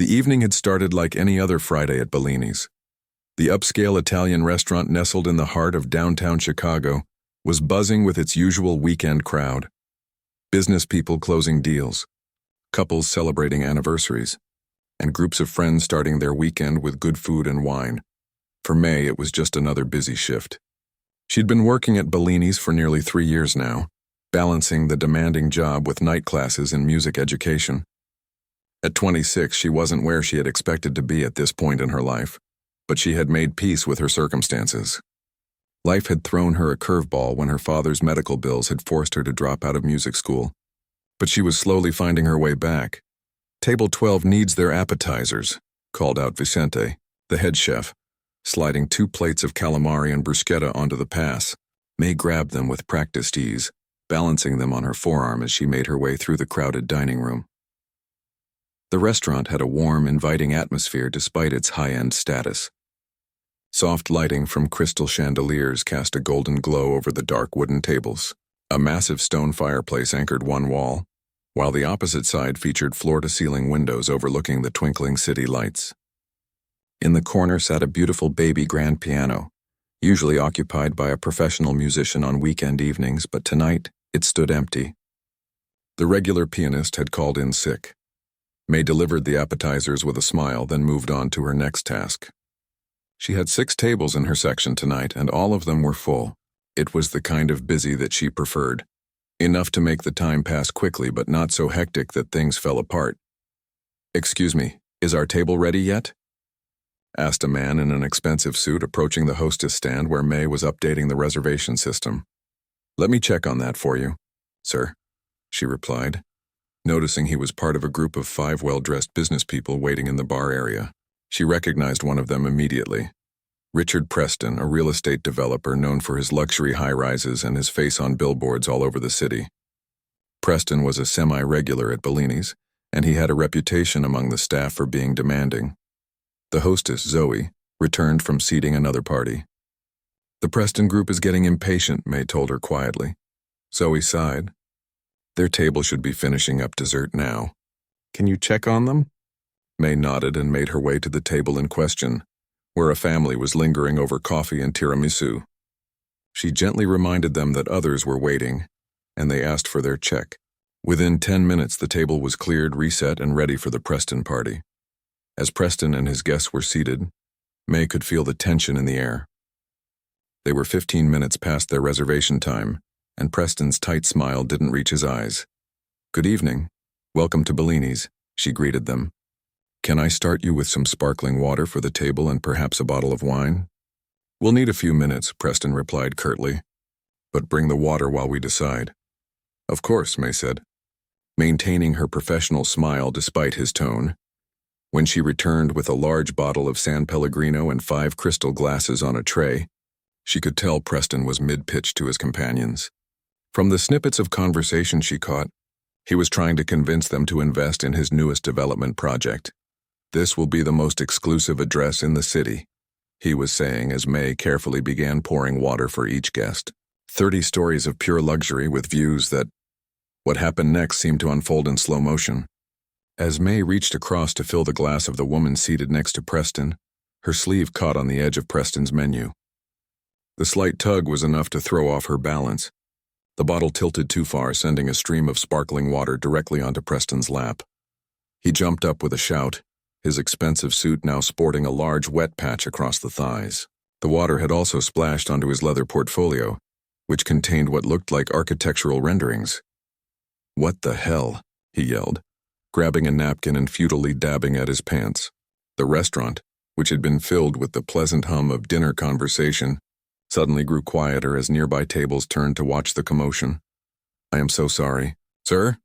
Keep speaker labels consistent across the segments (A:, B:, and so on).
A: The evening had started like any other Friday at Bellini's. The upscale Italian restaurant nestled in the heart of downtown Chicago was buzzing with its usual weekend crowd. Business people closing deals, couples celebrating anniversaries, and groups of friends starting their weekend with good food and wine. For May, it was just another busy shift. She'd been working at Bellini's for nearly 3 years now, balancing the demanding job with night classes in music education. At 26, she wasn't where she had expected to be at this point in her life, but she had made peace with her circumstances. Life had thrown her a curveball when her father's medical bills had forced her to drop out of music school, but she was slowly finding her way back. "Table 12 needs their appetizers," called out Vicente, the head chef, sliding 2 plates of calamari and bruschetta onto the pass. May grabbed them with practiced ease, balancing them on her forearm as she made her way through the crowded dining room. The restaurant had a warm, inviting atmosphere despite its high-end status. Soft lighting from crystal chandeliers cast a golden glow over the dark wooden tables. A massive stone fireplace anchored one wall, while the opposite side featured floor-to-ceiling windows overlooking the twinkling city lights. In the corner sat a beautiful baby grand piano, usually occupied by a professional musician on weekend evenings, but tonight it stood empty. The regular pianist had called in sick. May delivered the appetizers with a smile, then moved on to her next task. She had 6 tables in her section tonight, and all of them were full. It was the kind of busy that she preferred. Enough to make the time pass quickly, but not so hectic that things fell apart. "Excuse me, is our table ready yet?" asked a man in an expensive suit approaching the hostess stand where May was updating the reservation system. "Let me check on that for you, sir," she replied, noticing he was part of a group of 5 well-dressed business people waiting in the bar area. She recognized one of them immediately. Richard Preston, a real estate developer known for his luxury high-rises and his face on billboards all over the city. Preston was a semi-regular at Bellini's, and he had a reputation among the staff for being demanding. The hostess, Zoe, returned from seating another party. "The Preston group is getting impatient," May told her quietly. Zoe sighed. "Their table should be finishing up dessert now. Can you check on them?" May nodded and made her way to the table in question, where a family was lingering over coffee and tiramisu. She gently reminded them that others were waiting, and they asked for their check. Within 10 minutes, the table was cleared, reset, and ready for the Preston party. As Preston and his guests were seated, May could feel the tension in the air. They were 15 minutes past their reservation time, and Preston's tight smile didn't reach his eyes. "Good evening. Welcome to Bellini's," she greeted them. "Can I start you with some sparkling water for the table and perhaps a bottle of wine?" "We'll need a few minutes," Preston replied curtly. "But bring the water while we decide." "Of course," May said, maintaining her professional smile despite his tone. When she returned with a large bottle of San Pellegrino and 5 crystal glasses on a tray, she could tell Preston was mid-pitch to his companions. From the snippets of conversation she caught, he was trying to convince them to invest in his newest development project. "This will be the most exclusive address in the city," he was saying as May carefully began pouring water for each guest. 30 stories of pure luxury with views that... What happened next seemed to unfold in slow motion. As May reached across to fill the glass of the woman seated next to Preston, her sleeve caught on the edge of Preston's menu. The slight tug was enough to throw off her balance. The bottle tilted too far, sending a stream of sparkling water directly onto Preston's lap. He jumped up with a shout, his expensive suit now sporting a large wet patch across the thighs. The water had also splashed onto his leather portfolio, which contained what looked like architectural renderings. "What the hell?" he yelled, grabbing a napkin and futilely dabbing at his pants. The restaurant, which had been filled with the pleasant hum of dinner conversation, suddenly grew quieter as nearby tables turned to watch the commotion. "I am so sorry." "Sir?"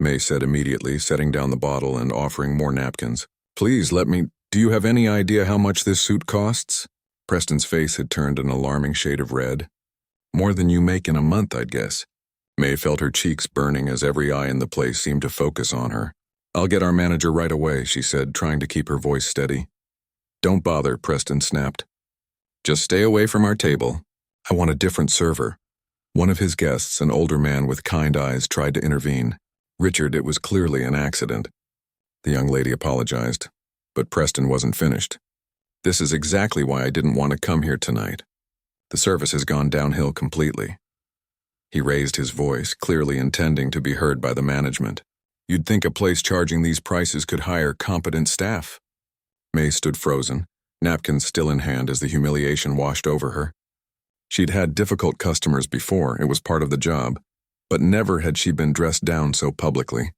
A: May said immediately, setting down the bottle and offering more napkins. "Please let me... Do you have any idea how much this suit costs?" Preston's face had turned an alarming shade of red. "More than you make in a month, I'd guess." May felt her cheeks burning as every eye in the place seemed to focus on her. "I'll get our manager right away," she said, trying to keep her voice steady. "Don't bother," Preston snapped. "Just stay away from our table. I want a different server." One of his guests, an older man with kind eyes, tried to intervene. "Richard, it was clearly an accident." The young lady apologized. But Preston wasn't finished. "This is exactly why I didn't want to come here tonight. The service has gone downhill completely." He raised his voice, clearly intending to be heard by the management. "You'd think a place charging these prices could hire competent staff." May stood frozen, napkins still in hand as the humiliation washed over her. She'd had difficult customers before, it was part of the job, but never had she been dressed down so publicly.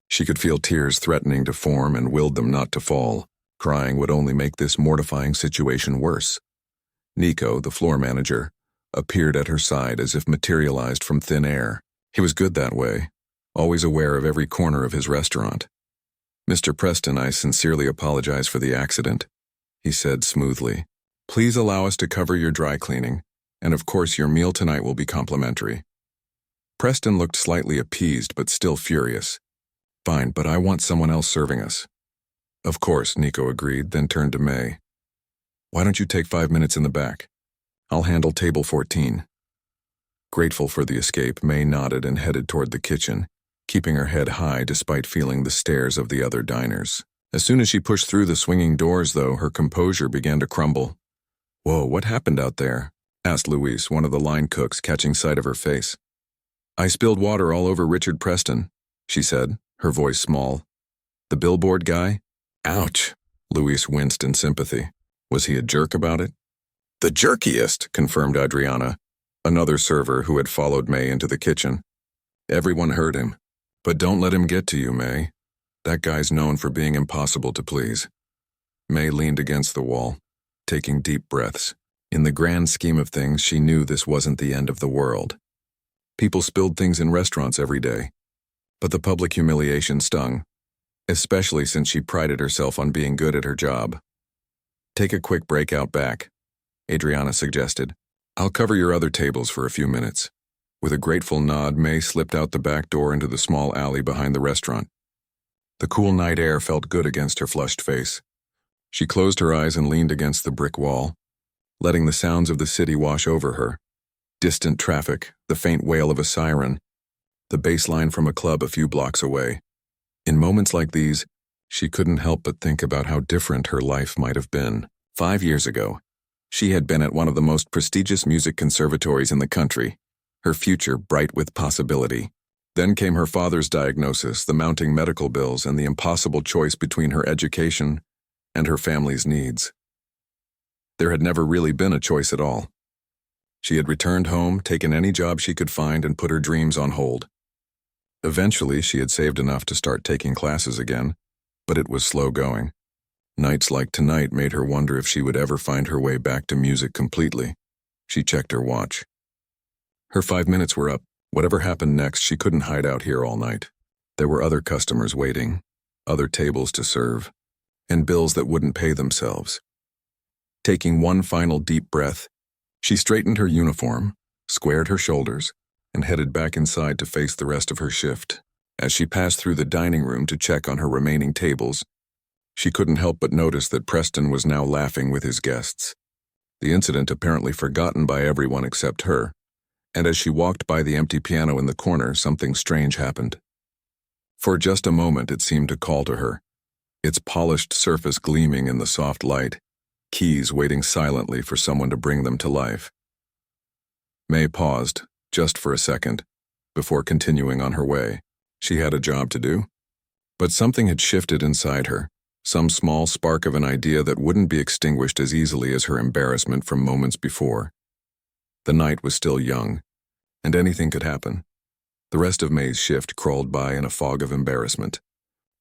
A: She could feel tears threatening to form and willed them not to fall. Crying would only make this mortifying situation worse. Nico, the floor manager, appeared at her side as if materialized from thin air. He was good that way, always aware of every corner of his restaurant. "Mr. Preston, I sincerely apologize for the accident," he said smoothly. "Please allow us to cover your dry cleaning, and of course your meal tonight will be complimentary." Preston looked slightly appeased but still furious. "Fine, but I want someone else serving us." "Of course," Nico agreed, then turned to May. "Why don't you take 5 minutes in the back? I'll handle table 14. Grateful for the escape, May nodded and headed toward the kitchen, keeping her head high despite feeling the stares of the other diners. As soon as she pushed through the swinging doors, though, her composure began to crumble. "Whoa, what happened out there?" asked Louise, one of the line cooks, catching sight of her face. "I spilled water all over Richard Preston," she said, her voice small. "The billboard guy?" "Ouch," Louise winced in sympathy. "Was he a jerk about it?" "The jerkiest," confirmed Adriana, another server who had followed May into the kitchen. "Everyone heard him. But don't let him get to you, May. That guy's known for being impossible to please." May leaned against the wall, taking deep breaths. In the grand scheme of things, she knew this wasn't the end of the world. People spilled things in restaurants every day. But the public humiliation stung, especially since she prided herself on being good at her job. "Take a quick break out back," Adriana suggested. "I'll cover your other tables for a few minutes." With a grateful nod, May slipped out the back door into the small alley behind the restaurant. The cool night air felt good against her flushed face. She closed her eyes and leaned against the brick wall, letting the sounds of the city wash over her. Distant traffic, the faint wail of a siren, the bass line from a club a few blocks away. In moments like these, she couldn't help but think about how different her life might have been. 5 years ago, she had been at one of the most prestigious music conservatories in the country, her future bright with possibility. Then came her father's diagnosis, the mounting medical bills, and the impossible choice between her education and her family's needs. There had never really been a choice at all. She had returned home, taken any job she could find, and put her dreams on hold. Eventually, she had saved enough to start taking classes again, but it was slow going. Nights like tonight made her wonder if she would ever find her way back to music completely. She checked her watch. Her 5 minutes were up. Whatever happened next, she couldn't hide out here all night. There were other customers waiting, other tables to serve, and bills that wouldn't pay themselves. Taking one final deep breath, she straightened her uniform, squared her shoulders, and headed back inside to face the rest of her shift. As she passed through the dining room to check on her remaining tables, she couldn't help but notice that Preston was now laughing with his guests. The incident apparently forgotten by everyone except her, and as she walked by the empty piano in the corner, something strange happened. For just a moment it seemed to call to her, its polished surface gleaming in the soft light, keys waiting silently for someone to bring them to life. May paused, just for a second, before continuing on her way. She had a job to do. But something had shifted inside her, some small spark of an idea that wouldn't be extinguished as easily as her embarrassment from moments before. The night was still young, and anything could happen. The rest of May's shift crawled by in a fog of embarrassment.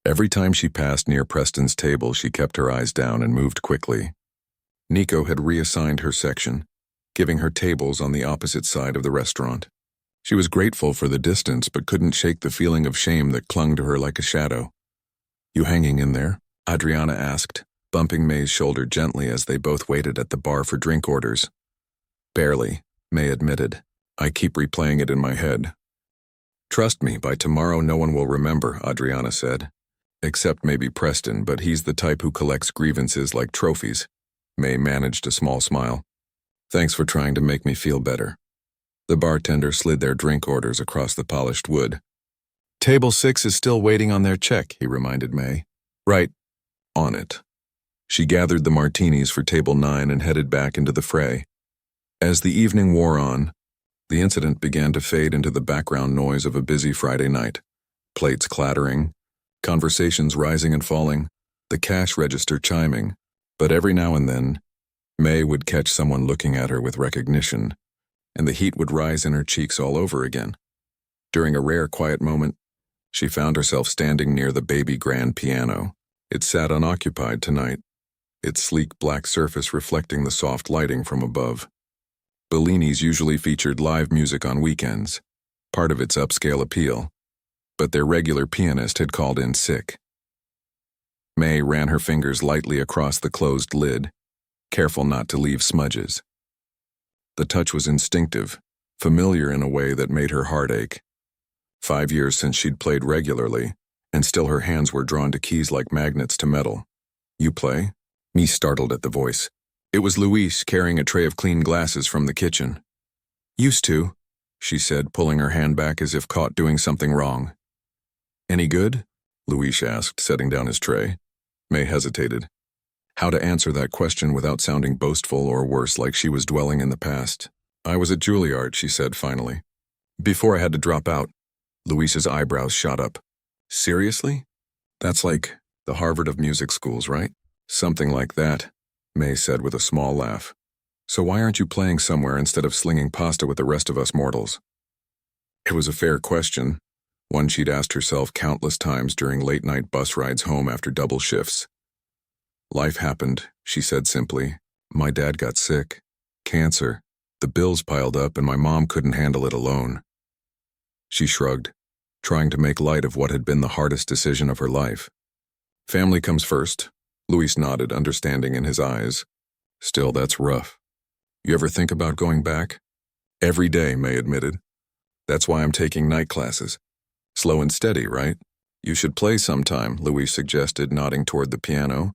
A: Every time she passed near Preston's table, she kept her eyes down and moved quickly. Nico had reassigned her section, giving her tables on the opposite side of the restaurant. She was grateful for the distance, but couldn't shake the feeling of shame that clung to her like a shadow. "You hanging in there?" Adriana asked, bumping May's shoulder gently as they both waited at the bar for drink orders. "Barely," May admitted. "I keep replaying it in my head." "Trust me, by tomorrow no one will remember," Adriana said. "Except maybe Preston, but he's the type who collects grievances like trophies." May managed a small smile. "Thanks for trying to make me feel better." The bartender slid their drink orders across the polished wood. "Table 6 is still waiting on their check," he reminded May. "Right. On it. She gathered the martinis for table 9 and headed back into the fray. As the evening wore on, the incident began to fade into the background noise of a busy Friday night. Plates clattering, conversations rising and falling, the cash register chiming, but every now and then, May would catch someone looking at her with recognition, and the heat would rise in her cheeks all over again. During a rare quiet moment, she found herself standing near the baby grand piano. It sat unoccupied tonight, its sleek black surface reflecting the soft lighting from above. Bellini's usually featured live music on weekends, part of its upscale appeal, but their regular pianist had called in sick. May ran her fingers lightly across the closed lid, careful not to leave smudges. The touch was instinctive, familiar in a way that made her heart ache. 5 years since she'd played regularly, and still her hands were drawn to keys like magnets to metal. "You play?" Me startled at the voice. It was Louise carrying a tray of clean glasses from the kitchen. "Used to," she said, pulling her hand back as if caught doing something wrong. "Any good?" Louise asked, setting down his tray. May hesitated. How to answer that question without sounding boastful or worse, like she was dwelling in the past. "I was at Juilliard," she said finally. "Before I had to drop out." Louise's eyebrows shot up. "Seriously? That's like the Harvard of music schools, right?" "Something like that," May said with a small laugh. "So why aren't you playing somewhere instead of slinging pasta with the rest of us mortals?" It was a fair question, one she'd asked herself countless times during late-night bus rides home after double shifts. "Life happened," she said simply. "My dad got sick. Cancer. The bills piled up and my mom couldn't handle it alone." She shrugged, trying to make light of what had been the hardest decision of her life. "Family comes first." Louis nodded, understanding in his eyes. "Still, that's rough. You ever think about going back?" "Every day," May admitted. "That's why I'm taking night classes. Slow and steady, right?" "You should play sometime," Louis suggested, nodding toward the piano.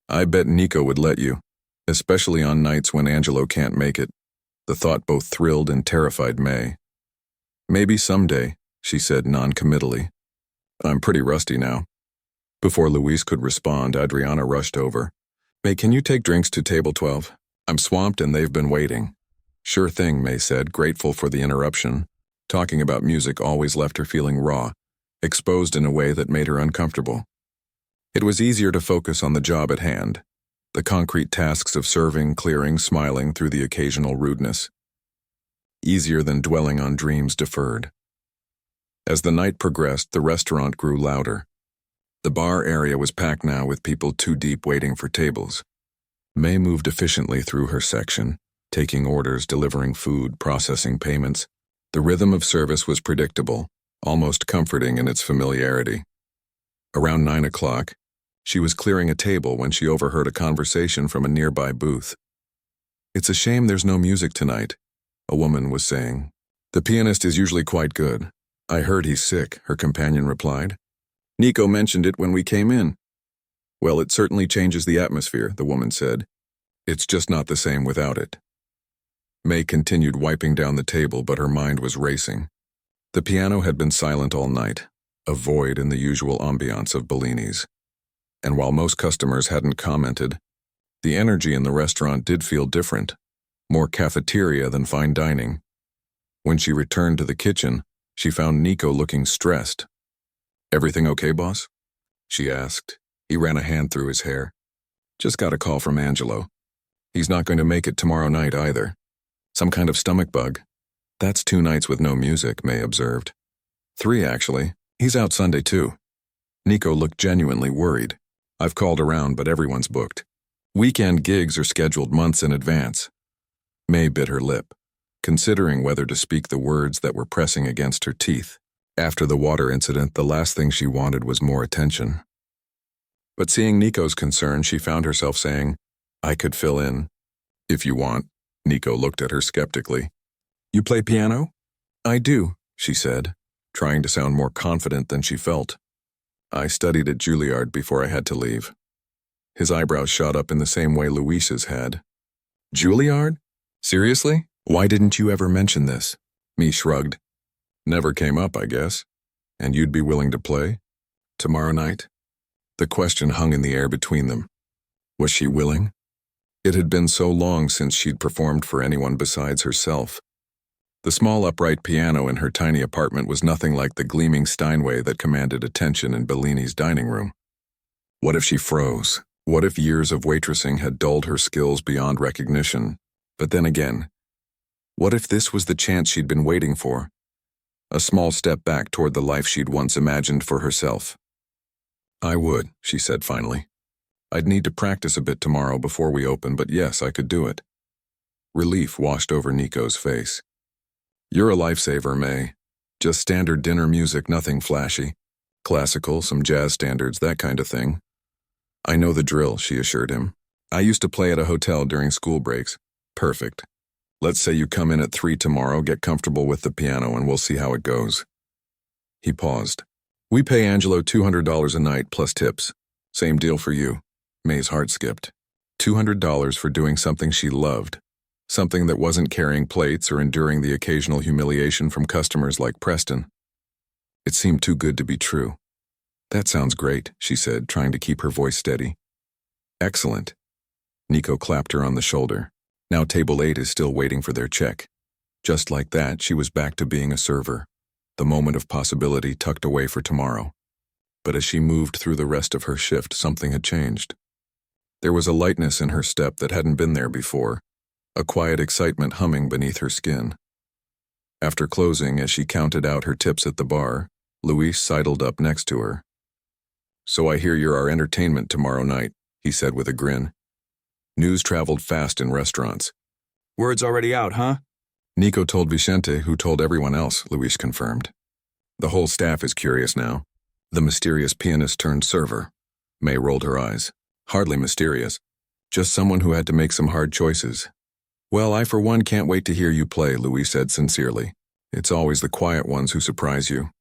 A: "I bet Nico would let you, especially on nights when Angelo can't make it." The thought both thrilled and terrified May. "Maybe someday," she said non-committally. "I'm pretty rusty now." Before Louise could respond, Adriana rushed over. "May, can you take drinks to table 12? I'm swamped and they've been waiting." "Sure thing," May said, grateful for the interruption. Talking about music always left her feeling raw, exposed in a way that made her uncomfortable. It was easier to focus on the job at hand, the concrete tasks of serving, clearing, smiling through the occasional rudeness. Easier than dwelling on dreams deferred. As the night progressed, the restaurant grew louder. The bar area was packed now with people too deep waiting for tables. May moved efficiently through her section, taking orders, delivering food, processing payments. The rhythm of service was predictable, almost comforting in its familiarity. Around 9 o'clock, she was clearing a table when she overheard a conversation from a nearby booth. "It's a shame there's no music tonight," a woman was saying. "The pianist is usually quite good. I heard he's sick," her companion replied. "Nico mentioned it when we came in." "Well, it certainly changes the atmosphere," the woman said. "It's just not the same without it." May continued wiping down the table, but her mind was racing. The piano had been silent all night, a void in the usual ambiance of Bellini's. And while most customers hadn't commented, the energy in the restaurant did feel different, more cafeteria than fine dining. When she returned to the kitchen, she found Nico looking stressed. "Everything okay, boss?" she asked. He ran a hand through his hair. "Just got a call from Angelo. He's not going to make it tomorrow night either. Some kind of stomach bug." "That's 2 nights with no music," May observed. 3, actually. He's out Sunday too." Nico looked genuinely worried. "I've called around, but everyone's booked. Weekend gigs are scheduled months in advance." May bit her lip, considering whether to speak the words that were pressing against her teeth. After the water incident, the last thing she wanted was more attention. But seeing Nico's concern, she found herself saying, "I could fill in." "If you want." Nico looked at her skeptically. "You play piano?" "I do," she said, trying to sound more confident than she felt. "I studied at Juilliard before I had to leave." His eyebrows shot up in the same way Louise's had. "Juilliard? Seriously? Why didn't you ever mention this?" Me shrugged. "Never came up, I guess. And you'd be willing to play? Tomorrow night?" The question hung in the air between them. Was she willing? It had been so long since she'd performed for anyone besides herself. The small upright piano in her tiny apartment was nothing like the gleaming Steinway that commanded attention in Bellini's dining room. What if she froze? What if years of waitressing had dulled her skills beyond recognition? But then again, what if this was the chance she'd been waiting for? A small step back toward the life she'd once imagined for herself. I would, she said finally. I'd need to practice a bit tomorrow before we open, but yes, I could do it. Relief washed over Nico's face. You're a lifesaver, May. Just standard dinner music, nothing flashy. Classical, some jazz standards, that kind of thing. I know the drill, she assured him. I used to play at a hotel during school breaks. Perfect. Let's say you come in at 3 tomorrow, get comfortable with the piano, and we'll see how it goes. He paused. We pay Angelo $200 a night plus tips. Same deal for you. May's heart skipped. $200 for doing something she loved. Something that wasn't carrying plates or enduring the occasional humiliation from customers like Preston. It seemed too good to be true. That sounds great, she said, trying to keep her voice steady. Excellent. Nico clapped her on the shoulder. Now table 8 is still waiting for their check. Just like that, she was back to being a server, the moment of possibility tucked away for tomorrow. But as she moved through the rest of her shift, something had changed. There was a lightness in her step that hadn't been there before, a quiet excitement humming beneath her skin. After closing, as she counted out her tips at the bar, Luis sidled up next to her. So I hear you're our entertainment tomorrow night, he said with a grin. News traveled fast in restaurants.
B: Word's already out, huh?
A: Nico told Vicente, who told everyone else, Luis confirmed. The whole staff is curious now. The mysterious pianist turned server. May rolled her eyes. Hardly mysterious. Just someone who had to make some hard choices. Well, I for one can't wait to hear you play, Luis said sincerely. It's always the quiet ones who surprise you.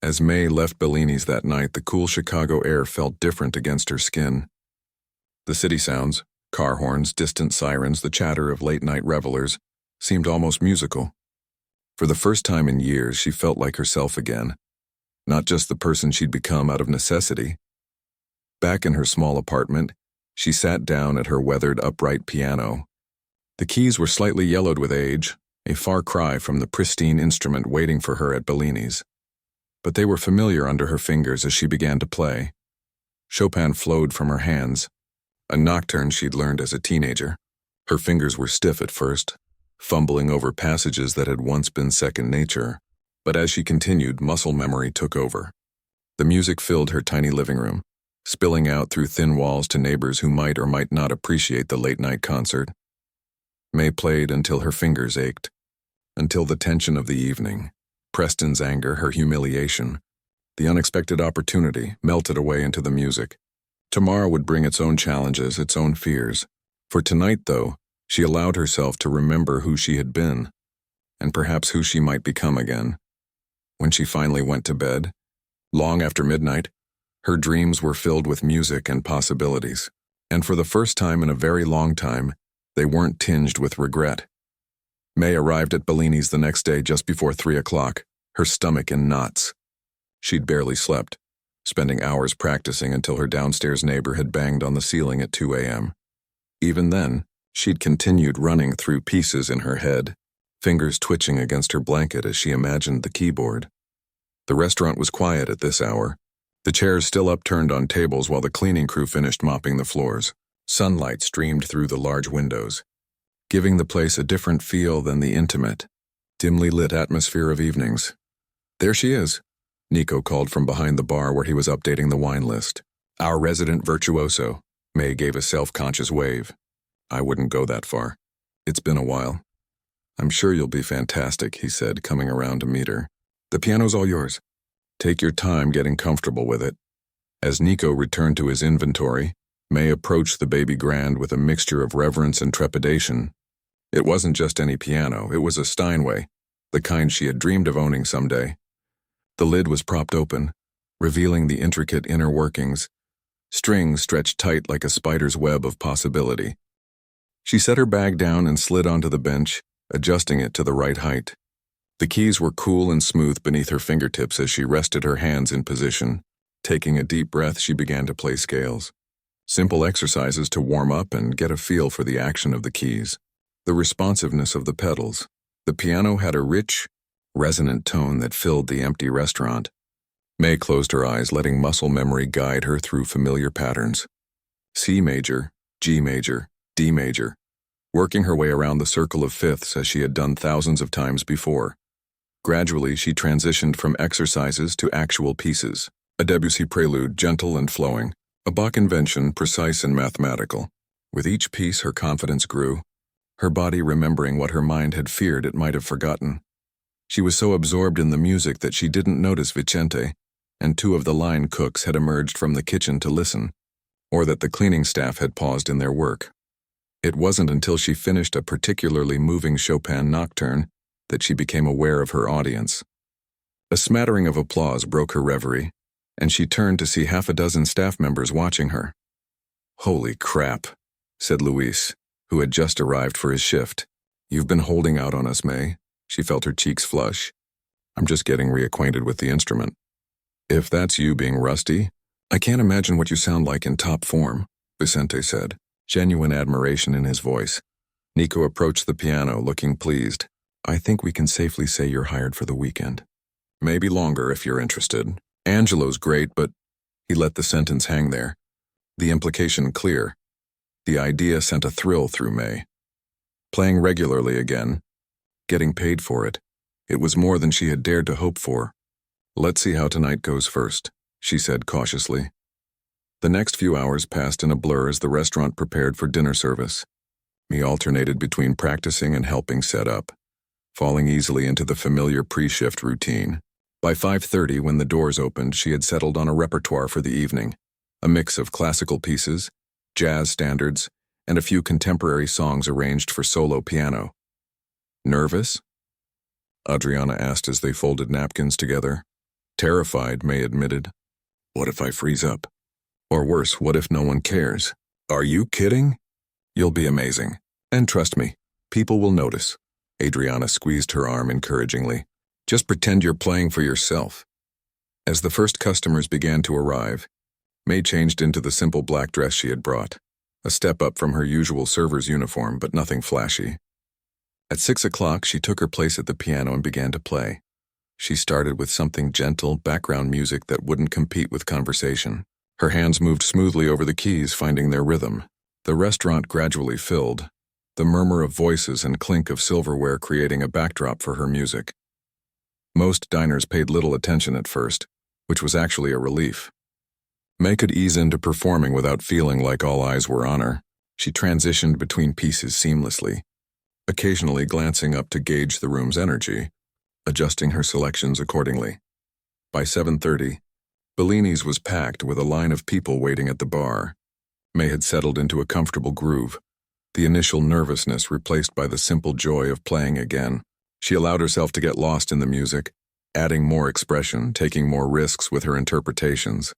A: As May left Bellini's that night, the cool Chicago air felt different against her skin. The city sounds, car horns, distant sirens, the chatter of late-night revelers, seemed almost musical. For the first time in years, she felt like herself again. Not just the person she'd become out of necessity. Back in her small apartment, she sat down at her weathered upright piano. The keys were slightly yellowed with age, a far cry from the pristine instrument waiting for her at Bellini's. But they were familiar under her fingers as she began to play. Chopin flowed from her hands, a nocturne she'd learned as a teenager. Her fingers were stiff at first, fumbling over passages that had once been second nature. But as she continued, muscle memory took over. The music filled her tiny living room, spilling out through thin walls to neighbors who might or might not appreciate the late-night concert. May played until her fingers ached, until the tension of the evening, Preston's anger, her humiliation, the unexpected opportunity melted away into the music. Tomorrow would bring its own challenges, its own fears. For tonight, though, she allowed herself to remember who she had been, and perhaps who she might become again. When she finally went to bed, long after midnight, her dreams were filled with music and possibilities, and for the first time in a very long time, they weren't tinged with regret. May arrived at Bellini's the next day just before 3 o'clock, her stomach in knots. She'd barely slept, spending hours practicing until her downstairs neighbor had banged on the ceiling at 2 a.m. Even then, she'd continued running through pieces in her head, fingers twitching against her blanket as she imagined the keyboard. The restaurant was quiet at this hour, the chairs still upturned on tables while the cleaning crew finished mopping the floors. Sunlight streamed through the large windows, giving the place a different feel than the intimate, dimly lit atmosphere of evenings. There she is, Nico called from behind the bar where he was updating the wine list. Our resident virtuoso. May gave a self-conscious wave. I wouldn't go that far. It's been a while. I'm sure you'll be fantastic, he said, coming around to meet her. The piano's all yours. Take your time getting comfortable with it. As Nico returned to his inventory, May approached the baby grand with a mixture of reverence and trepidation. It wasn't just any piano, it was a Steinway, the kind she had dreamed of owning someday. The lid was propped open, revealing the intricate inner workings, strings stretched tight like a spider's web of possibility. She set her bag down and slid onto the bench, adjusting it to the right height. The keys were cool and smooth beneath her fingertips as she rested her hands in position. Taking a deep breath, she began to play scales. Simple exercises to warm up and get a feel for the action of the keys, the responsiveness of the pedals. The piano had a rich, resonant tone that filled the empty restaurant. May closed her eyes, letting muscle memory guide her through familiar patterns. C major, G major, D major, working her way around the circle of fifths as she had done thousands of times before. Gradually, she transitioned from exercises to actual pieces. A Debussy prelude, gentle and flowing. A Bach invention, precise and mathematical. With each piece, her confidence grew, her body remembering what her mind had feared it might have forgotten. She was so absorbed in the music that she didn't notice Vicente, and two of the line cooks had emerged from the kitchen to listen, or that the cleaning staff had paused in their work. It wasn't until she finished a particularly moving Chopin nocturne that she became aware of her audience. A smattering of applause broke her reverie, and she turned to see half a dozen staff members watching her. "Holy crap," said Luis, who had just arrived for his shift. "You've been holding out on us, May." She felt her cheeks flush. "I'm just getting reacquainted with the instrument." "If that's you being rusty, I can't imagine what you sound like in top form," Vicente said, genuine admiration in his voice. Nico approached the piano, looking pleased. "I think we can safely say you're hired for the weekend. Maybe longer if you're interested. Angelo's great, but..." He let the sentence hang there, the implication clear. The idea sent a thrill through May. Playing regularly again, getting paid for it, it was more than she had dared to hope for. "Let's see how tonight goes first," she said cautiously. The next few hours passed in a blur as the restaurant prepared for dinner service. May alternated between practicing and helping set up, falling easily into the familiar pre-shift routine. By 5:30, when the doors opened, she had settled on a repertoire for the evening, a mix of classical pieces, jazz standards, and a few contemporary songs arranged for solo piano. "Nervous?" Adriana asked as they folded napkins together. "Terrified," May admitted. "What if I freeze up? Or worse, what if no one cares?" "Are you kidding? You'll be amazing. And trust me, people will notice." Adriana squeezed her arm encouragingly. "Just pretend you're playing for yourself." As the first customers began to arrive, May changed into the simple black dress she had brought, a step up from her usual server's uniform, but nothing flashy. At 6 o'clock, she took her place at the piano and began to play. She started with something gentle, background music that wouldn't compete with conversation. Her hands moved smoothly over the keys, finding their rhythm. The restaurant gradually filled, the murmur of voices and clink of silverware creating a backdrop for her music. Most diners paid little attention at first, which was actually a relief. May could ease into performing without feeling like all eyes were on her. She transitioned between pieces seamlessly, occasionally glancing up to gauge the room's energy, adjusting her selections accordingly. By 7:30, Bellini's was packed with a line of people waiting at the bar. May had settled into a comfortable groove, the initial nervousness replaced by the simple joy of playing again. She allowed herself to get lost in the music, adding more expression, taking more risks with her interpretations.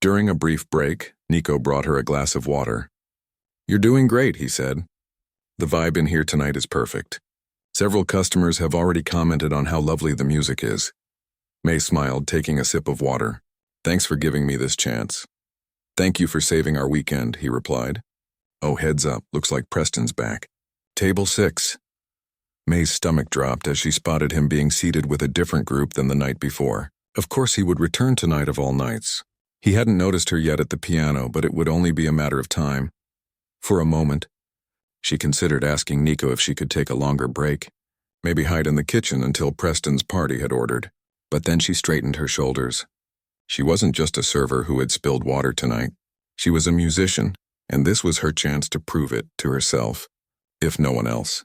A: During a brief break, Nico brought her a glass of water. "You're doing great," he said. "The vibe in here tonight is perfect. Several customers have already commented on how lovely the music is." May smiled, taking a sip of water. "Thanks for giving me this chance." "Thank you for saving our weekend," he replied. "Oh, heads up, looks like Preston's back. Table 6. May's stomach dropped as she spotted him being seated with a different group than the night before. Of course he would return tonight of all nights. He hadn't noticed her yet at the piano, but it would only be a matter of time. For a moment, she considered asking Nico if she could take a longer break, maybe hide in the kitchen until Preston's party had ordered. But then she straightened her shoulders. She wasn't just a server who had spilled water tonight. She was a musician, and this was her chance to prove it to herself, if no one else.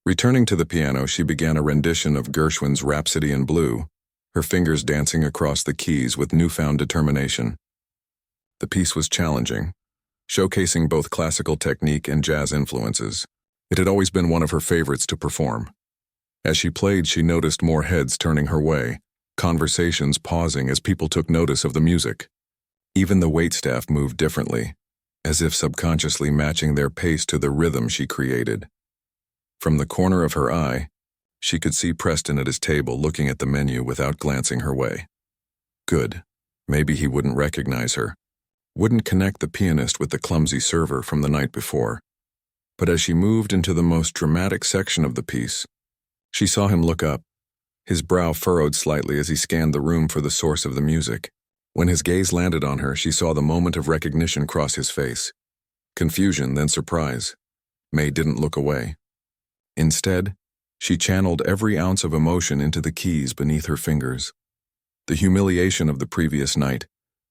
A: Returning to the piano, she began a rendition of Gershwin's Rhapsody in Blue, her fingers dancing across the keys with newfound determination. The piece was challenging, showcasing both classical technique and jazz influences. It had always been one of her favorites to perform. As she played, she noticed more heads turning her way, conversations pausing as people took notice of the music. Even the waitstaff moved differently, as if subconsciously matching their pace to the rhythm she created. From the corner of her eye, she could see Preston at his table looking at the menu without glancing her way. Good. Maybe he wouldn't recognize her, wouldn't connect the pianist with the clumsy server from the night before. But as she moved into the most dramatic section of the piece, she saw him look up, his brow furrowed slightly as he scanned the room for the source of the music. When his gaze landed on her, she saw the moment of recognition cross his face. Confusion, then surprise. May didn't look away. Instead, she channeled every ounce of emotion into the keys beneath her fingers. The humiliation of the previous night,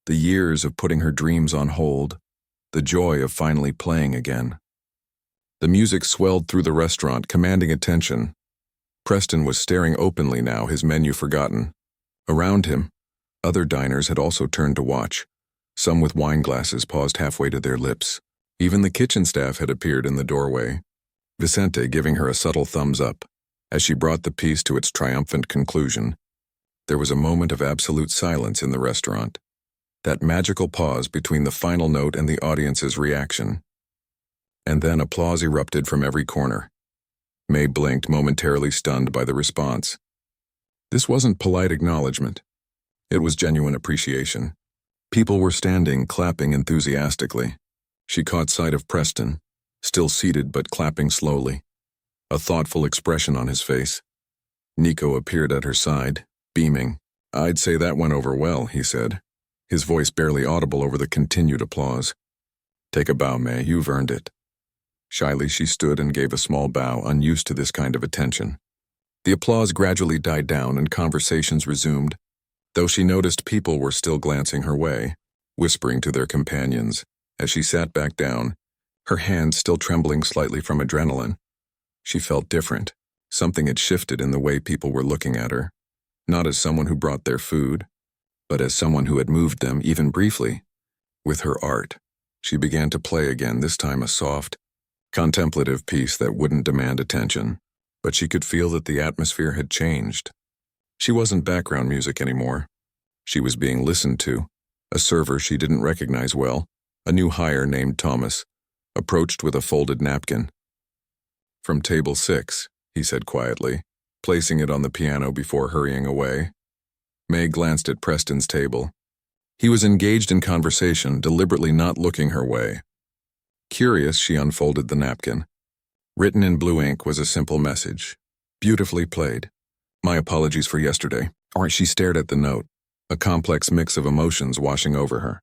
A: the years of putting her dreams on hold, the joy of finally playing again. The music swelled through the restaurant, commanding attention. Preston was staring openly now, his menu forgotten. Around him, other diners had also turned to watch, some with wine glasses paused halfway to their lips. Even the kitchen staff had appeared in the doorway, Vicente giving her a subtle thumbs up. As she brought the piece to its triumphant conclusion, there was a moment of absolute silence in the restaurant, that magical pause between the final note and the audience's reaction. And then applause erupted from every corner. May blinked, momentarily stunned by the response. This wasn't polite acknowledgement. It was genuine appreciation. People were standing, clapping enthusiastically. She caught sight of Preston, still seated but clapping slowly, a thoughtful expression on his face. Nico appeared at her side, beaming. "I'd say that went over well," he said, his voice barely audible over the continued applause. "Take a bow, May, you've earned it." Shyly she stood and gave a small bow, unused to this kind of attention. The applause gradually died down and conversations resumed, though she noticed people were still glancing her way, whispering to their companions. As she sat back down, her hands still trembling slightly from adrenaline, she felt different. Something had shifted in the way people were looking at her, not as someone who brought their food, but as someone who had moved them, even briefly. With her art, she began to play again, this time a soft, contemplative piece that wouldn't demand attention, but she could feel that the atmosphere had changed. She wasn't background music anymore. She was being listened to. A server she didn't recognize well, a new hire named Thomas, approached with a folded napkin. "From table 6, he said quietly, placing it on the piano before hurrying away. May glanced at Preston's table. He was engaged in conversation, deliberately not looking her way. Curious, she unfolded the napkin. Written in blue ink was a simple message. "Beautifully played. My apologies for yesterday." Or she stared at the note, a complex mix of emotions washing over her.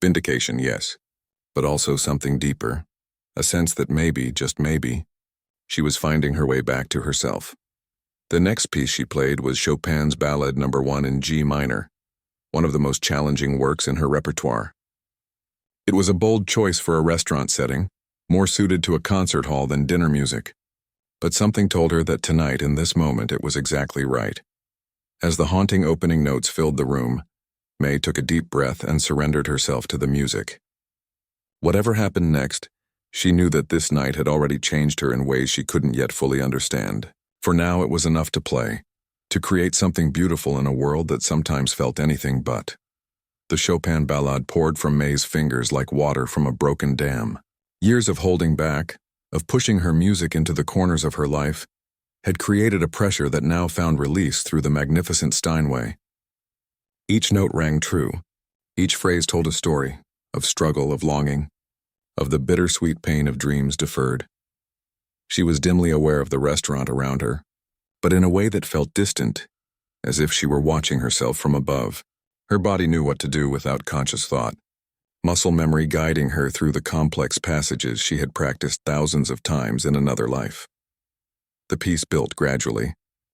A: Vindication, yes, but also something deeper, a sense that maybe, just maybe, she was finding her way back to herself. The next piece she played was Chopin's Ballad No. 1 in G minor, one of the most challenging works in her repertoire. It was a bold choice for a restaurant setting, more suited to a concert hall than dinner music. But something told her that tonight, in this moment, it was exactly right. As the haunting opening notes filled the room, May took a deep breath and surrendered herself to the music. Whatever happened next, she knew that this night had already changed her in ways she couldn't yet fully understand. For now it was enough to play, to create something beautiful in a world that sometimes felt anything but. The Chopin ballade poured from May's fingers like water from a broken dam. Years of holding back, of pushing her music into the corners of her life, had created a pressure that now found release through the magnificent Steinway. Each note rang true. Each phrase told a story, of struggle, of longing, of the bittersweet pain of dreams deferred. She was dimly aware of the restaurant around her, but in a way that felt distant, as if she were watching herself from above. Her body knew what to do without conscious thought, muscle memory guiding her through the complex passages she had practiced thousands of times in another life. The piece built gradually,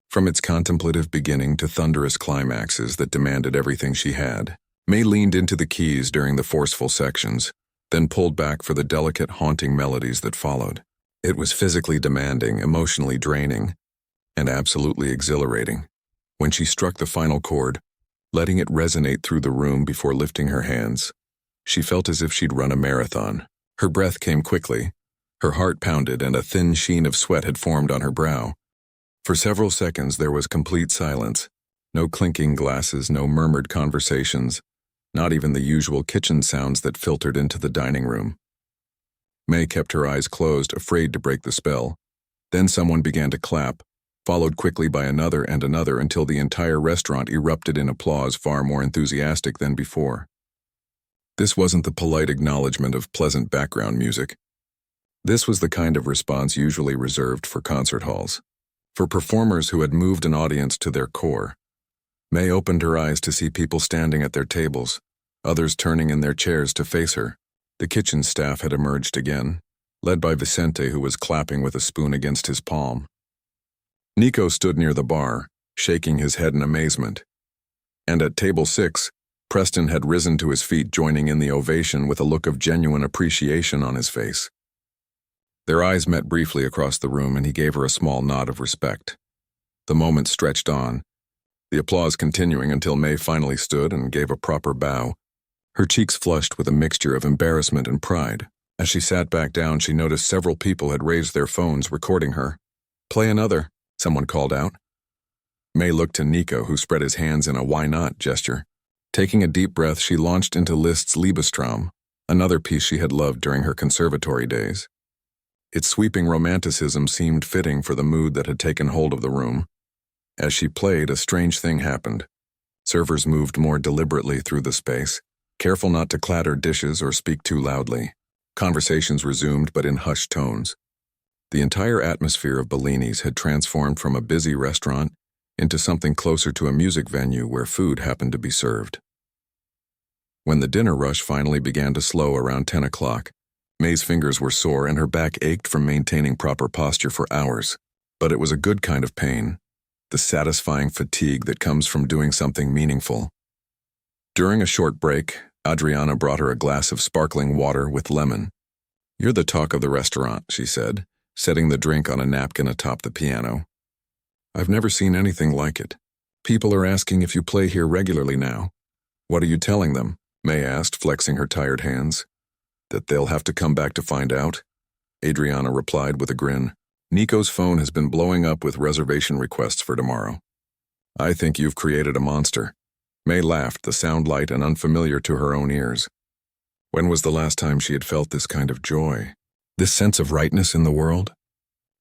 A: from its contemplative beginning to thunderous climaxes that demanded everything she had. May leaned into the keys during the forceful sections, then pulled back for the delicate, haunting melodies that followed. It was physically demanding, emotionally draining, and absolutely exhilarating. When she struck the final chord, letting it resonate through the room before lifting her hands, she felt as if she'd run a marathon. Her breath came quickly, her heart pounded, and a thin sheen of sweat had formed on her brow. For several seconds there was complete silence. No clinking glasses, no murmured conversations, not even the usual kitchen sounds that filtered into the dining room. May kept her eyes closed, afraid to break the spell. Then someone began to clap, followed quickly by another and another until the entire restaurant erupted in applause far more enthusiastic than before. This wasn't the polite acknowledgement of pleasant background music. This was the kind of response usually reserved for concert halls, for performers who had moved an audience to their core. May opened her eyes to see people standing at their tables, others turning in their chairs to face her. The kitchen staff had emerged again, led by Vicente, who was clapping with a spoon against his palm. Nico stood near the bar, shaking his head in amazement. And at table 6, Preston had risen to his feet, joining in the ovation with a look of genuine appreciation on his face. Their eyes met briefly across the room, and he gave her a small nod of respect. The moment stretched on, the applause continuing until May finally stood and gave a proper bow, her cheeks flushed with a mixture of embarrassment and pride. As she sat back down, she noticed several people had raised their phones, recording her. "Play another," someone called out. May looked to Nico, who spread his hands in a "why not" gesture. Taking a deep breath, she launched into Liszt's Liebestraum, another piece she had loved during her conservatory days. Its sweeping romanticism seemed fitting for the mood that had taken hold of the room. As she played, a strange thing happened. Servers moved more deliberately through the space, careful not to clatter dishes or speak too loudly. Conversations resumed, but in hushed tones. The entire atmosphere of Bellini's had transformed from a busy restaurant into something closer to a music venue where food happened to be served. When the dinner rush finally began to slow around 10 o'clock, May's fingers were sore and her back ached from maintaining proper posture for hours. But it was a good kind of pain, the satisfying fatigue that comes from doing something meaningful. During a short break, Adriana brought her a glass of sparkling water with lemon. "You're the talk of the restaurant," she said, setting the drink on a napkin atop the piano. "I've never seen anything like it. People are asking if you play here regularly now." "What are you telling them?" May asked, flexing her tired hands. "That they'll have to come back to find out?" Adriana replied with a grin. "Nico's phone has been blowing up with reservation requests for tomorrow." "I think you've created a monster." May laughed, the sound light and unfamiliar to her own ears. When was the last time she had felt this kind of joy? This sense of rightness in the world?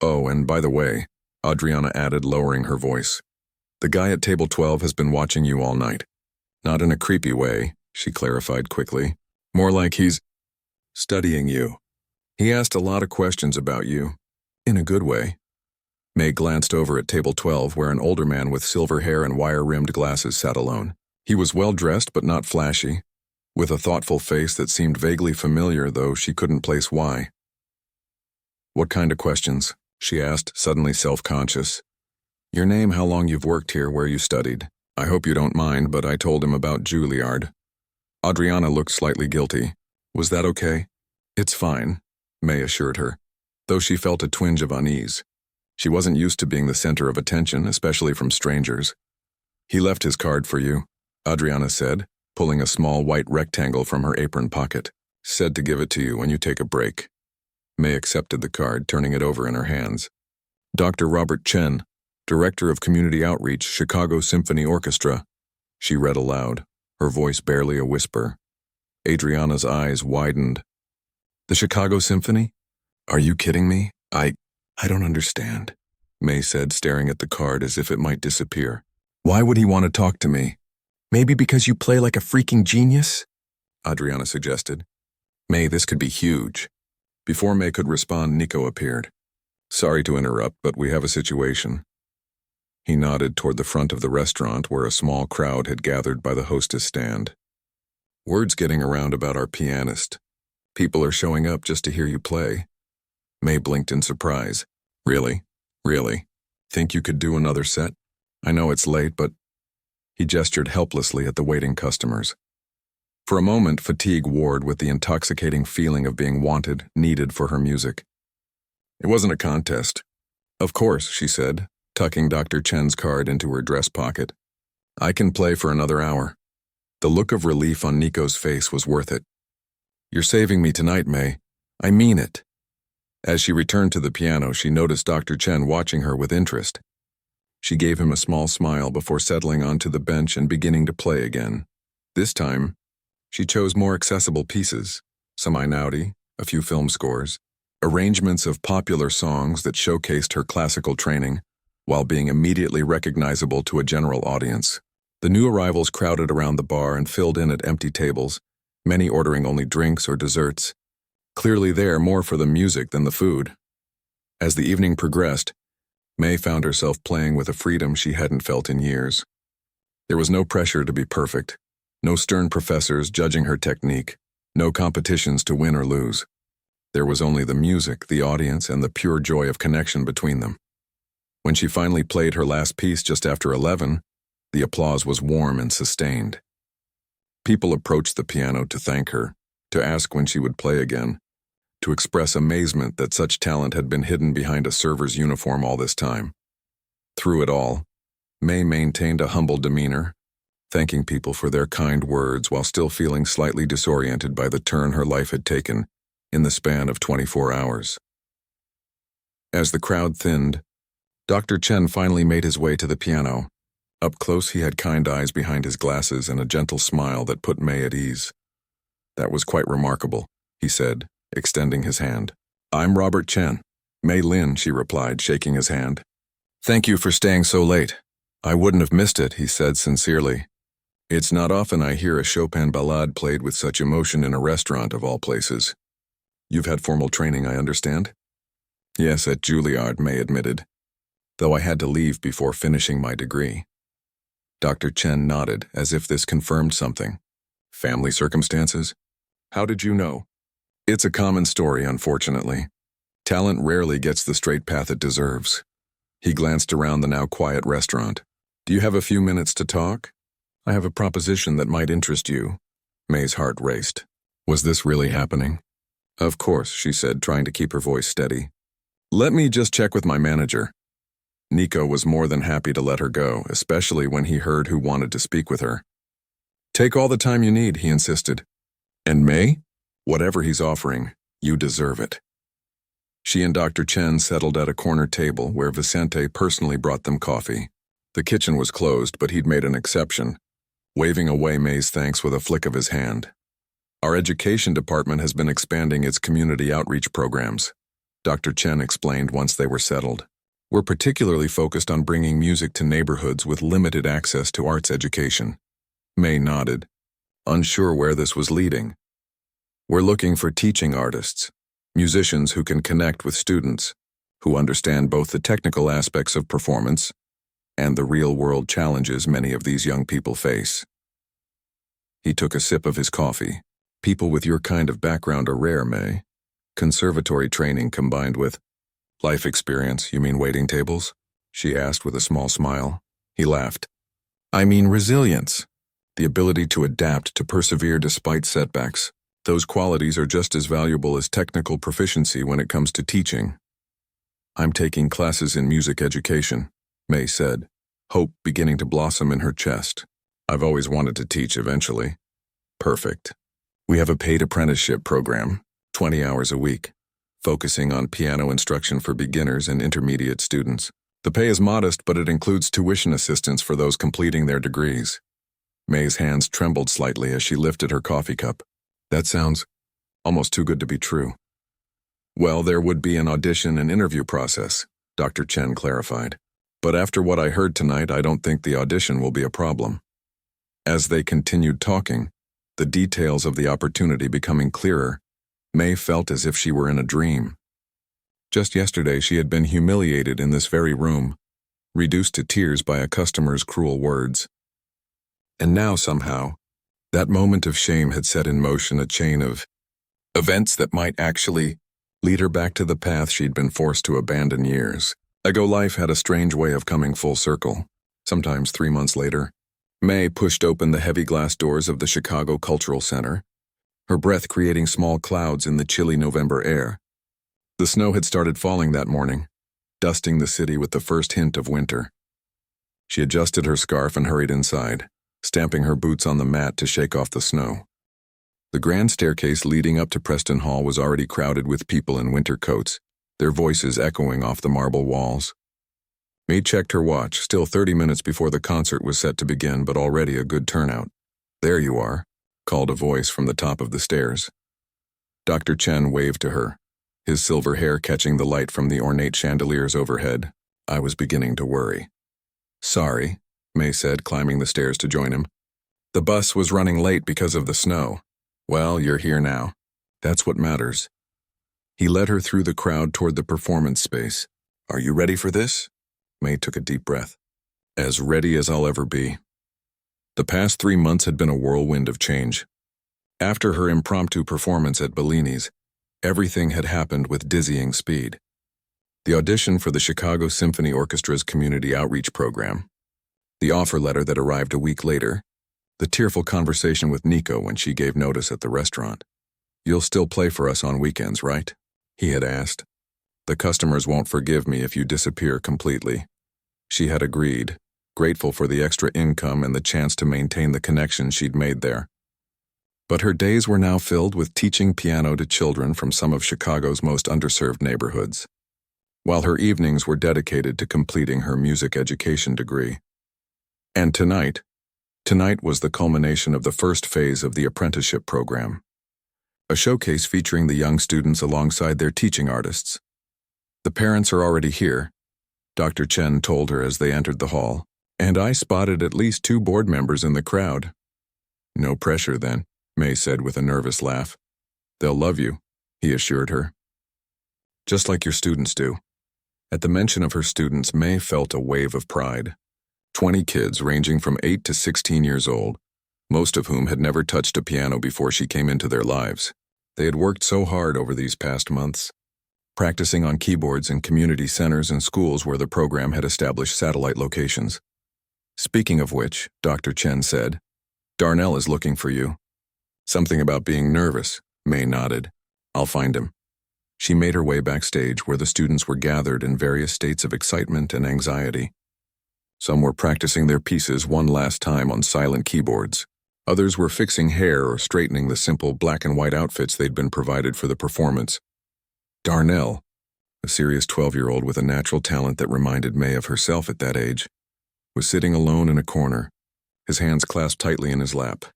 A: "Oh, and by the way," Adriana added, lowering her voice, "the guy at table 12 has been watching you all night. Not in a creepy way," she clarified quickly. "More like he's studying you. He asked a lot of questions about you. In a good way." May glanced over at table 12, where an older man with silver hair and wire-rimmed glasses sat alone. He was well-dressed but not flashy, with a thoughtful face that seemed vaguely familiar, though she couldn't place why. "What kind of questions?" she asked, suddenly self-conscious. "Your name, how long you've worked here, where you studied. I hope you don't mind, but I told him about Juilliard." Adriana looked slightly guilty. "Was that okay?" "It's fine," May assured her, though she felt a twinge of unease. She wasn't used to being the center of attention, especially from strangers. "He left his card for you," Adriana said, pulling a small white rectangle from her apron pocket. "Said to give it to you when you take a break." May accepted the card, turning it over in her hands. "Dr. Robert Chen, Director of Community Outreach, Chicago Symphony Orchestra," she read aloud, her voice barely a whisper. Adriana's eyes widened. "The Chicago Symphony? Are you kidding me? I don't understand," May said, staring at the card as if it might disappear. "Why would he want to talk to me?" "Maybe because you play like a freaking genius?" Adriana suggested. "May, this could be huge." Before May could respond, Nico appeared. "Sorry to interrupt, but we have a situation." He nodded toward the front of the restaurant, where a small crowd had gathered by the hostess stand. "Word's getting around about our pianist. People are showing up just to hear you play." May blinked in surprise. "Really? Really? Think you could do another set? I know it's late, but..." He gestured helplessly at the waiting customers. For a moment, fatigue warred with the intoxicating feeling of being wanted, needed for her music. "It wasn't a contest." "Of course," she said, tucking Dr. Chen's card into her dress pocket. "I can play for another hour." The look of relief on Nico's face was worth it. "You're saving me tonight, May. I mean it." As she returned to the piano, she noticed Dr. Chen watching her with interest. She gave him a small smile before settling onto the bench and beginning to play again. This time, she chose more accessible pieces, some Einaudi, a few film scores, arrangements of popular songs that showcased her classical training, while being immediately recognizable to a general audience. The new arrivals crowded around the bar and filled in at empty tables, many ordering only drinks or desserts, clearly there more for the music than the food. As the evening progressed, May found herself playing with a freedom she hadn't felt in years. There was no pressure to be perfect, no stern professors judging her technique, no competitions to win or lose. There was only the music, the audience, and the pure joy of connection between them. When she finally played her last piece just after 11, the applause was warm and sustained. People approached the piano to thank her, to ask when she would play again, to express amazement that such talent had been hidden behind a server's uniform all this time. Through it all, May maintained a humble demeanor, thanking people for their kind words while still feeling slightly disoriented by the turn her life had taken in the span of 24 hours. As the crowd thinned, Dr. Chen finally made his way to the piano. Up close, he had kind eyes behind his glasses and a gentle smile that put May at ease. "That was quite remarkable," he said, extending his hand. "I'm Robert Chen." "May Lin," she replied, shaking his hand. "Thank you for staying so late. I wouldn't have missed it," he said sincerely. "It's not often I hear a Chopin ballade played with such emotion in a restaurant of all places." "You've had formal training, I understand?" "Yes, at Juilliard," May admitted, "though I had to leave before finishing my degree." Dr. Chen nodded, as if this confirmed something. "Family circumstances? How did you know?" "It's a common story, unfortunately. Talent rarely gets the straight path it deserves." He glanced around the now quiet restaurant. "Do you have a few minutes to talk? I have a proposition that might interest you." May's heart raced. Was this really happening? "Of course," she said, trying to keep her voice steady. "Let me just check with my manager." Nico was more than happy to let her go, especially when he heard who wanted to speak with her. "Take all the time you need," he insisted. "And May? Whatever he's offering, you deserve it." She and Dr. Chen settled at a corner table where Vicente personally brought them coffee. The kitchen was closed, but he'd made an exception, waving away May's thanks with a flick of his hand. "Our education department has been expanding its community outreach programs," Dr. Chen explained once they were settled. "We're particularly focused on bringing music to neighborhoods with limited access to arts education." May nodded, unsure where this was leading. "We're looking for teaching artists, musicians who can connect with students, who understand both the technical aspects of performance and the real-world challenges many of these young people face." He took a sip of his coffee. "People with your kind of background are rare, May. Conservatory training combined with life experience, you mean waiting tables?" she asked with a small smile. He laughed. "I mean resilience, the ability to adapt, to persevere despite setbacks. Those qualities are just as valuable as technical proficiency when it comes to teaching." "I'm taking classes in music education," May said, hope beginning to blossom in her chest. "I've always wanted to teach eventually." "Perfect. We have a paid apprenticeship program, 20 hours a week, focusing on piano instruction for beginners and intermediate students. The pay is modest, but it includes tuition assistance for those completing their degrees." May's hands trembled slightly as she lifted her coffee cup. "That sounds almost too good to be true." "Well, there would be an audition and interview process," Dr. Chen clarified. "But after what I heard tonight, I don't think the audition will be a problem." As they continued talking, the details of the opportunity becoming clearer, May felt as if she were in a dream. Just yesterday, she had been humiliated in this very room, reduced to tears by a customer's cruel words. And now, somehow, that moment of shame had set in motion a chain of events that might actually lead her back to the path she'd been forced to abandon years ago. Life had a strange way of coming full circle. Sometimes 3 months later, May pushed open the heavy glass doors of the Chicago Cultural Center, her breath creating small clouds in the chilly November air. The snow had started falling that morning, dusting the city with the first hint of winter. She adjusted her scarf and hurried inside, stamping her boots on the mat to shake off the snow. The grand staircase leading up to Preston Hall was already crowded with people in winter coats, their voices echoing off the marble walls. May checked her watch, still 30 minutes before the concert was set to begin, but already a good turnout. "There you are," called a voice from the top of the stairs. Dr. Chen waved to her, his silver hair catching the light from the ornate chandeliers overhead. I was beginning to worry. Sorry, May said, climbing the stairs to join him. The bus was running late because of the snow. Well, you're here now. That's what matters. He led her through the crowd toward the performance space. Are you ready for this? May took a deep breath. As ready as I'll ever be. The past 3 months had been a whirlwind of change. After her impromptu performance at Bellini's, everything had happened with dizzying speed. The audition for the Chicago Symphony Orchestra's community outreach program, the offer letter that arrived a week later, the tearful conversation with Nico when she gave notice at the restaurant. You'll still play for us on weekends, right? He had asked. The customers won't forgive me if you disappear completely. She had agreed, grateful for the extra income and the chance to maintain the connection she'd made there. But her days were now filled with teaching piano to children from some of Chicago's most underserved neighborhoods, while her evenings were dedicated to completing her music education degree. And tonight was the culmination of the first phase of the apprenticeship program, a showcase featuring the young students alongside their teaching artists. The parents are already here, Dr. Chen told her as they entered the hall, and I spotted at least 2 board members in the crowd. No pressure then, May said with a nervous laugh. They'll love you, he assured her. Just like your students do. At the mention of her students, May felt a wave of pride. 20 kids ranging from 8 to 16 years old, most of whom had never touched a piano before she came into their lives. They had worked so hard over these past months, practicing on keyboards in community centers and schools where the program had established satellite locations. Speaking of which, Dr. Chen said, Darnell is looking for you. Something about being nervous, May nodded. I'll find him. She made her way backstage where the students were gathered in various states of excitement and anxiety. Some were practicing their pieces one last time on silent keyboards. Others were fixing hair or straightening the simple black and white outfits they'd been provided for the performance. Darnell, a serious 12-year-old with a natural talent that reminded May of herself at that age, was sitting alone in a corner, his hands clasped tightly in his lap.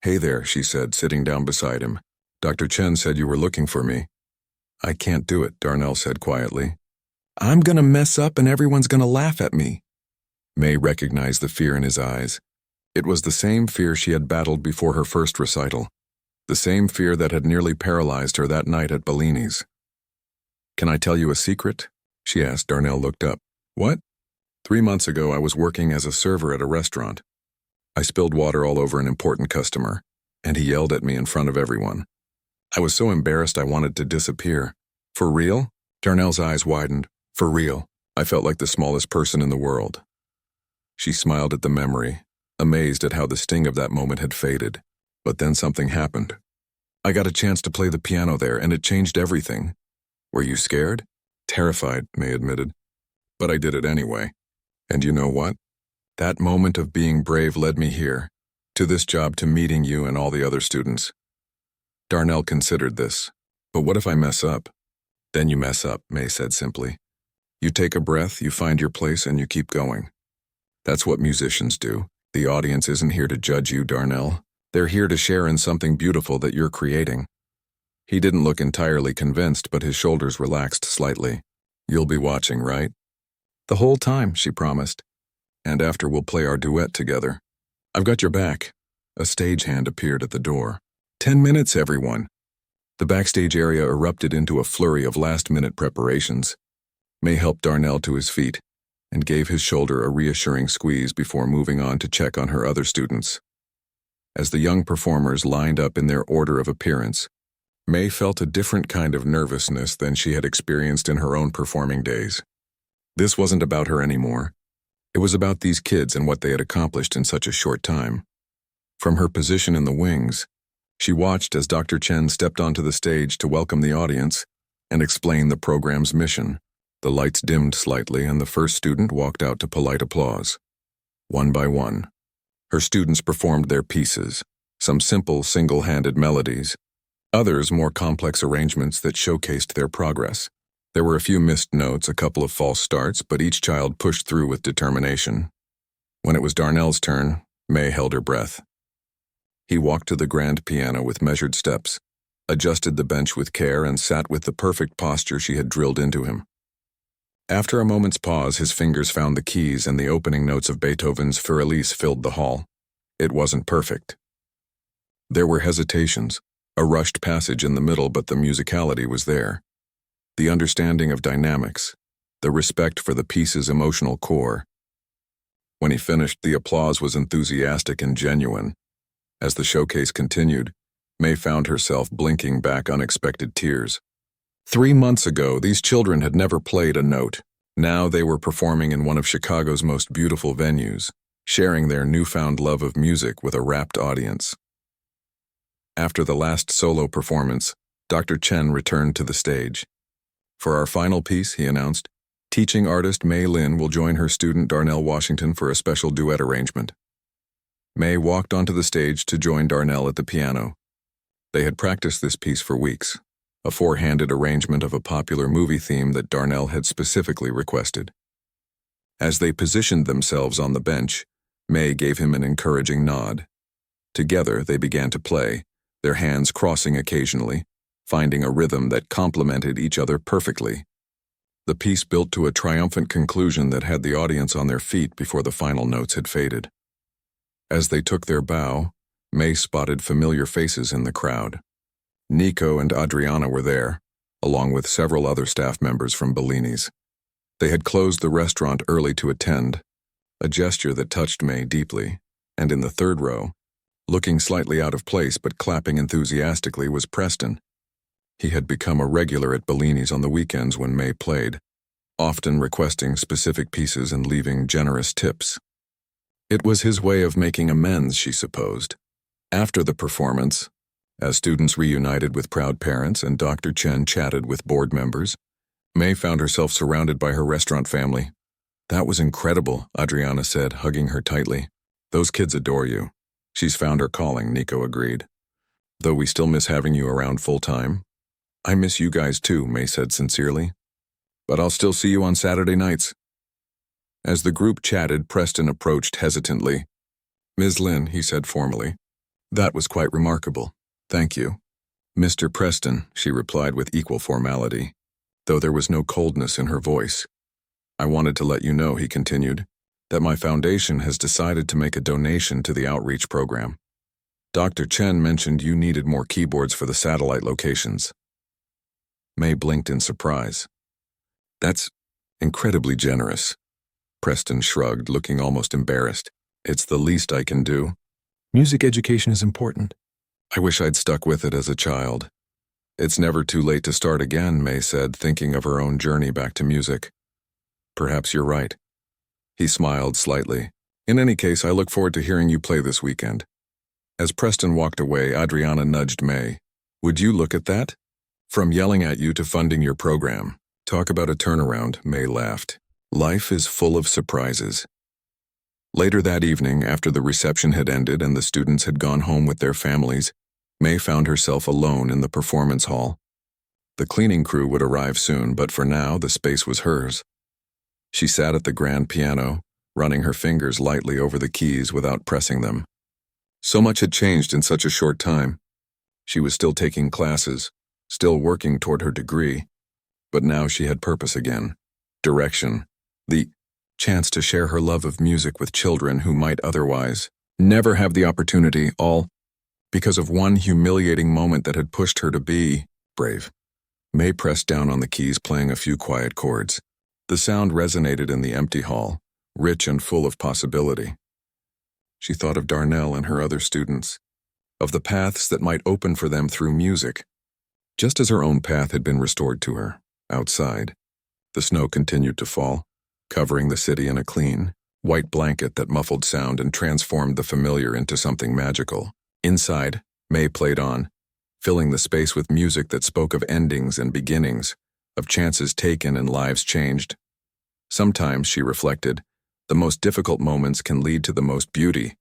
A: Hey there, she said, sitting down beside him. Dr. Chen said you were looking for me. I can't do it, Darnell said quietly. I'm gonna mess up and everyone's gonna laugh at me. May recognized the fear in his eyes. It was the same fear she had battled before her first recital, the same fear that had nearly paralyzed her that night at Bellini's. Can I tell you a secret? She asked. Darnell looked up. What? 3 months ago I was working as a server at a restaurant. I spilled water all over an important customer, and he yelled at me in front of everyone. I was so embarrassed I wanted to disappear. For real? Darnell's eyes widened. For real. I felt like the smallest person in the world. She smiled at the memory, amazed at how the sting of that moment had faded. But then something happened. I got a chance to play the piano there, and it changed everything. Were you scared? Terrified, May admitted. But I did it anyway. And you know what? That moment of being brave led me here, to this job, to meeting you and all the other students. Darnell considered this. But what if I mess up? Then you mess up, May said simply. You take a breath, you find your place, and you keep going. That's what musicians do. The audience isn't here to judge you, Darnell. They're here to share in something beautiful that you're creating. He didn't look entirely convinced, but his shoulders relaxed slightly. You'll be watching, right? The whole time, she promised. And after we'll play our duet together. I've got your back. A stagehand appeared at the door. 10 minutes, everyone. The backstage area erupted into a flurry of last-minute preparations. May helped Darnell to his feet and gave his shoulder a reassuring squeeze before moving on to check on her other students. As the young performers lined up in their order of appearance, May felt a different kind of nervousness than she had experienced in her own performing days. This wasn't about her anymore. It was about these kids and what they had accomplished in such a short time. From her position in the wings, she watched as Dr. Chen stepped onto the stage to welcome the audience and explain the program's mission. The lights dimmed slightly and the first student walked out to polite applause. One by one, her students performed their pieces, some simple single-handed melodies, others more complex arrangements that showcased their progress. There were a few missed notes, a couple of false starts, but each child pushed through with determination. When it was Darnell's turn, May held her breath. He walked to the grand piano with measured steps, adjusted the bench with care, and sat with the perfect posture she had drilled into him. After a moment's pause, his fingers found the keys and the opening notes of Beethoven's Für Elise filled the hall. It wasn't perfect. There were hesitations, a rushed passage in the middle, but the musicality was there. The understanding of dynamics, the respect for the piece's emotional core. When he finished, the applause was enthusiastic and genuine. As the showcase continued, May found herself blinking back unexpected tears. 3 months ago, these children had never played a note. Now they were performing in one of Chicago's most beautiful venues, sharing their newfound love of music with a rapt audience. After the last solo performance, Dr. Chen returned to the stage. For our final piece, he announced, teaching artist May Lin will join her student Darnell Washington for a special duet arrangement. May walked onto the stage to join Darnell at the piano. They had practiced this piece for weeks, a four-handed arrangement of a popular movie theme that Darnell had specifically requested. As they positioned themselves on the bench, May gave him an encouraging nod. Together, they began to play, their hands crossing occasionally, finding a rhythm that complemented each other perfectly. The piece built to a triumphant conclusion that had the audience on their feet before the final notes had faded. As they took their bow, May spotted familiar faces in the crowd. Nico and Adriana were there, along with several other staff members from Bellini's. They had closed the restaurant early to attend, a gesture that touched May deeply, and in the third row, looking slightly out of place but clapping enthusiastically, was Preston. He had become a regular at Bellini's on the weekends when May played, often requesting specific pieces and leaving generous tips. It was his way of making amends, she supposed. After the performance, as students reunited with proud parents and Dr. Chen chatted with board members, May found herself surrounded by her restaurant family. That was incredible, Adriana said, hugging her tightly. Those kids adore you. She's found her calling, Nico agreed. Though we still miss having you around full-time. I miss you guys too, May said sincerely. But I'll still see you on Saturday nights. As the group chatted, Preston approached hesitantly. Ms. Lin, he said formally. That was quite remarkable. Thank you. Mr. Preston, she replied with equal formality, though there was no coldness in her voice. I wanted to let you know, he continued, that my foundation has decided to make a donation to the outreach program. Dr. Chen mentioned you needed more keyboards for the satellite locations. May blinked in surprise. That's incredibly generous. Preston shrugged, looking almost embarrassed. It's the least I can do. Music education is important. I wish I'd stuck with it as a child. It's never too late to start again, May said, thinking of her own journey back to music. Perhaps you're right. He smiled slightly. In any case, I look forward to hearing you play this weekend. As Preston walked away, Adriana nudged May. Would you look at that? From yelling at you to funding your program. Talk about a turnaround, May laughed. Life is full of surprises. Later that evening, after the reception had ended and the students had gone home with their families, May found herself alone in the performance hall. The cleaning crew would arrive soon, but for now, the space was hers. She sat at the grand piano, running her fingers lightly over the keys without pressing them. So much had changed in such a short time. She was still taking classes, still working toward her degree, but now she had purpose again, direction, the chance to share her love of music with children who might otherwise never have the opportunity, all because of one humiliating moment that had pushed her to be brave. May pressed down on the keys, playing a few quiet chords. The sound resonated in the empty hall, rich and full of possibility. She thought of Darnell and her other students, of the paths that might open for them through music, just as her own path had been restored to her, outside. The snow continued to fall, covering the city in a clean, white blanket that muffled sound and transformed the familiar into something magical. Inside, May played on, filling the space with music that spoke of endings and beginnings, of chances taken and lives changed. Sometimes, she reflected, the most difficult moments can lead to the most beauty,